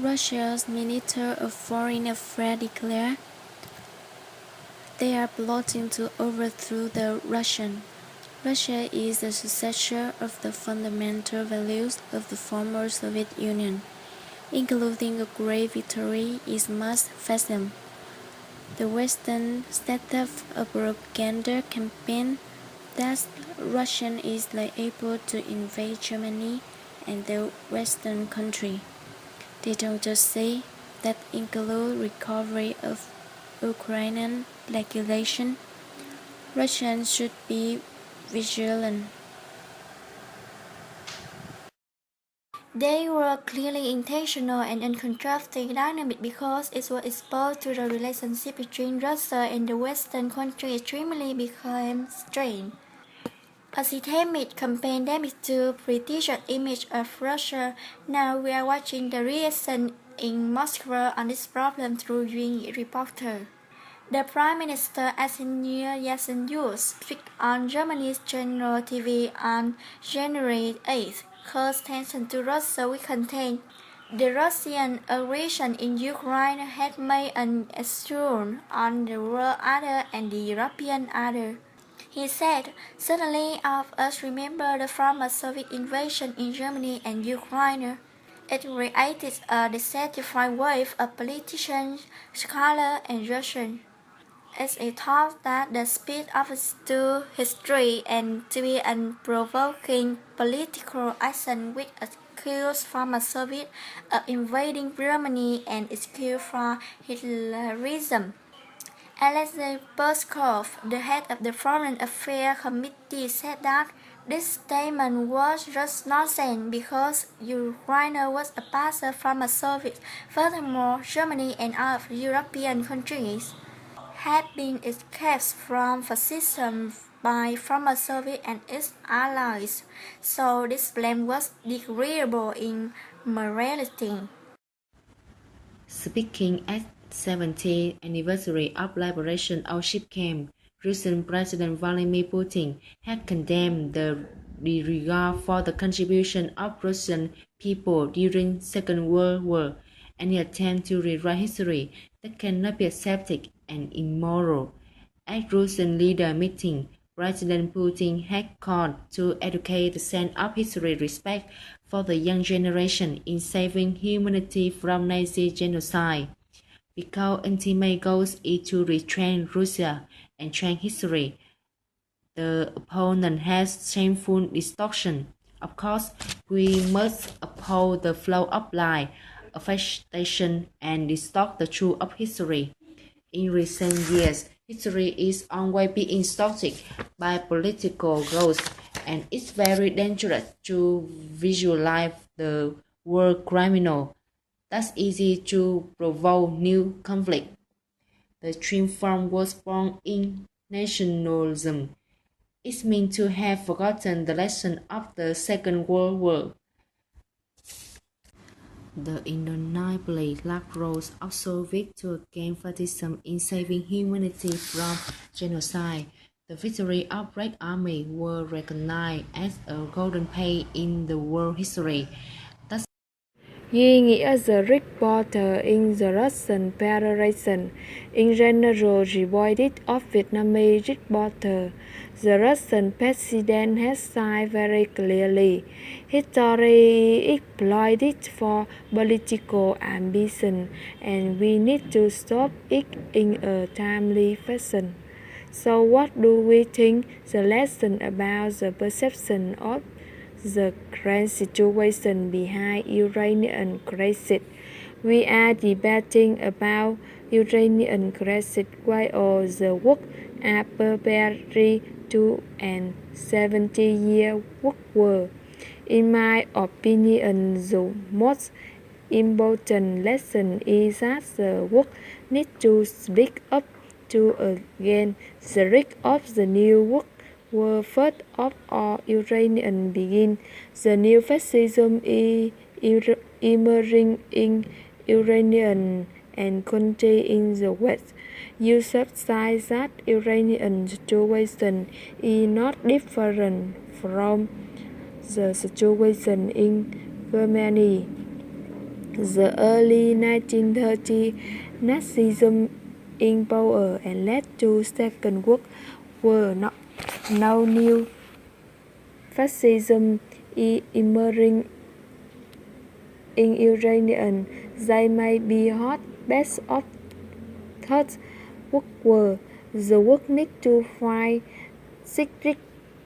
Russia's Minister of Foreign Affairs declared they are plotting to overthrow the Russian. Russia is the successor of the fundamental values of the former Soviet Union, including a great victory in mass fascism. The Western started a propaganda campaign that Russia is liable to invade Germany and the Western country. They don't just say that include recovery of Ukrainian regulation. Russians should be vigilant. They were clearly intentional and uncontracted dynamic because it was exposed to the relationship between Russia and the Western country extremely became strained. A systemic campaign damaged to British image of Russia. Now we are watching the reaction in Moscow on this problem through UN reporter. The Prime Minister Arseniy Yatsenyuk speak on Germany's General TV on January 8, calls tension to Russia with content. The Russian aggression in Ukraine has made an assault on the world order and the European order. He said, "Suddenly all of us remember the former Soviet invasion in Germany and Ukraine. It created a dissatisfied wave of politicians, scholars, and Russians. It's a thought that the speed of to history and to be unprovoking political action which accused former Soviet of invading Germany and excuse for Hitlerism." Alexei Peskov, the head of the Foreign Affairs Committee, said that this statement was just nonsense because Ukraine was a part of former Soviet. Furthermore, Germany and all of the European countries had been escaped from fascism by former Soviet and its allies, so this blame was disagreeable in morality. Speaking at 70th anniversary of liberation Auschwitz camp, Russian President Vladimir Putin had condemned the disregard for the contribution of Russian people during Second World War, any attempt to rewrite history that cannot be accepted and immoral. At Russian leader meeting, President Putin had called to educate the sense of history respect for the young generation in saving humanity from Nazi genocide. Because ultimate goal is to retrain Russia and change history, the opponent has shameful distortion. Of course, we must uphold the flow of life, affectation, and distort the truth of history. In recent years, history is always being distorted by political goals, and it's very dangerous to visualize the war criminal. That's easy to provoke new conflict. The extreme form was born in nationalism. It means to have forgotten the lesson of the Second World War. The undeniably large role of Soviets to gain fascism in saving humanity from genocide. The victory of Red Army were recognized as a golden page in the world history. Ý nghĩa the reporter in the Russian Federation, in general devoid of Vietnamese reporter. The Russian president has said very clearly, history exploited for political ambition, and we need to stop it in a timely fashion. So what do we think the lesson about the perception of the current situation behind Ukrainian crisis? We are debating about Ukrainian crisis while the world are preparing to end 70-year war. In my opinion, the most important lesson is that the world needs to speak up to again the risk of the new world war. First of all, Ukraine begin. The new fascism is emerging in Ukraine and countries in the West. You should say that Ukrainian situation is not different from the situation in Germany. The early 1930s Nazism in power and led to Second World War. Now new fascism is emerging in Ukraine. They may be hot best of Third World War. The work needs to find secret